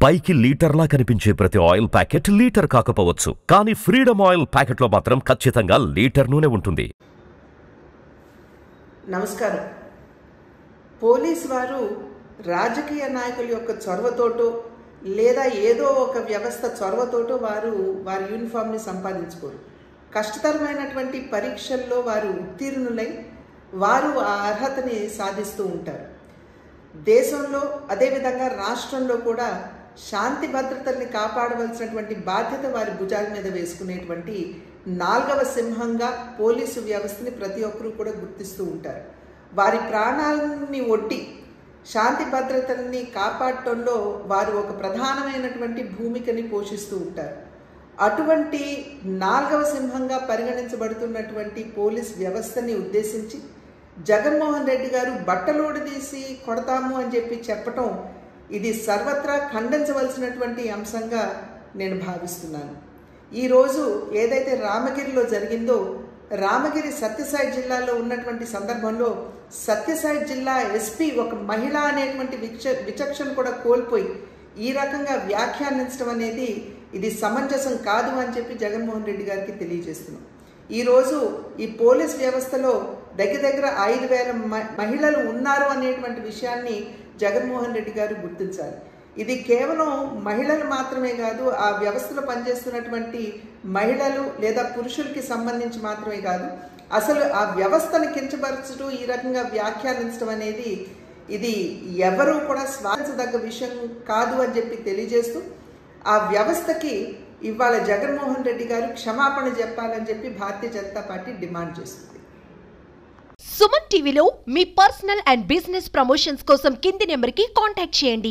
పైకి లీటర్లా కనిపించే ప్రతి ఆయిల్ ప్యాకెట్ లీటర్ కాకపోవచ్చు, కానీ ఫ్రీడమ్ ఆయిల్ ప్యాకెట్లో మాత్రం ఖచ్చితంగా లీటర్ నూనె ఉంటుంది. నమస్కారం. పోలీసు వారు రాజకీయ నాయకుల యొక్క చొరవతోటో లేదా ఏదో ఒక వ్యవస్థ చొరవతోటో వారి యూనిఫామ్ని సంపాదించుకోరు. కష్టతరమైనటువంటి పరీక్షల్లో వారు ఉత్తీర్ణులై వారు ఆ అర్హతని సాధిస్తూ ఉంటారు. దేశంలో అదేవిధంగా రాష్ట్రంలో కూడా శాంతి భద్రతల్ని కాపాడవలసినటువంటి బాధ్యత వారి భుజాల మీద వేసుకునేటువంటి 4వ సింహంగా పోలీసు వ్యవస్థని ప్రతి ఒక్కరూ కూడా గుర్తిస్తూ ఉంటారు. వారి ప్రాణాలని ఒడ్డి శాంతి భద్రతల్ని కాపాడటంలో వారు ఒక ప్రధానమైనటువంటి భూమికని పోషిస్తూ ఉంటారు. అటువంటి 4వ సింహంగా పరిగణించబడుతున్నటువంటి పోలీస్ వ్యవస్థని ఉద్దేశించి జగన్మోహన్ రెడ్డి గారు బట్టలోడదీసి కొడతాము అని చెప్పటం ఇది సర్వత్రా ఖండించవలసినటువంటి అంశంగా నేను భావిస్తున్నాను. ఈరోజు ఏదైతే రామగిరిలో జరిగిందో, రామగిరి సత్యసాయి జిల్లాలో ఉన్నటువంటి సందర్భంలో సత్యసాయి జిల్లా ఎస్పీ ఒక మహిళ అనేటువంటి విచక్షణ కూడా కోల్పోయి ఈ రకంగా వ్యాఖ్యానించడం అనేది ఇది సమంజసం కాదు అని చెప్పి జగన్మోహన్ రెడ్డి గారికి తెలియజేస్తున్నాం. ఈరోజు ఈ పోలీస్ వ్యవస్థలో దగ్గర 5,000 మహిళలు ఉన్నారు అనేటువంటి విషయాన్ని జగన్మోహన్ రెడ్డి గారు గుర్తించాలి. ఇది కేవలం మహిళలు మాత్రమే కాదు, ఆ వ్యవస్థలో పనిచేస్తున్నటువంటి మహిళలు లేదా పురుషులకి సంబంధించి మాత్రమే కాదు, అసలు ఆ వ్యవస్థను కించపరచడం, ఈ రకంగా వ్యాఖ్యానించడం అనేది ఇది ఎవరూ కూడా స్వాగతించదగ్గ విషయం కాదు అని చెప్పి తెలియజేస్తూ ఆ వ్యవస్థకి ఇవాళ జగన్మోహన్ రెడ్డి గారు క్షమాపణ చెప్పాలని చెప్పి భారతీయ జనతా పార్టీ డిమాండ్ చేస్తుంది. సుమన్ టీవీలో మీ పర్సనల్ అండ్ బిజినెస్ ప్రమోషన్స్ కోసం కింది నెంబర్కి కాంటాక్ట్ చేయండి.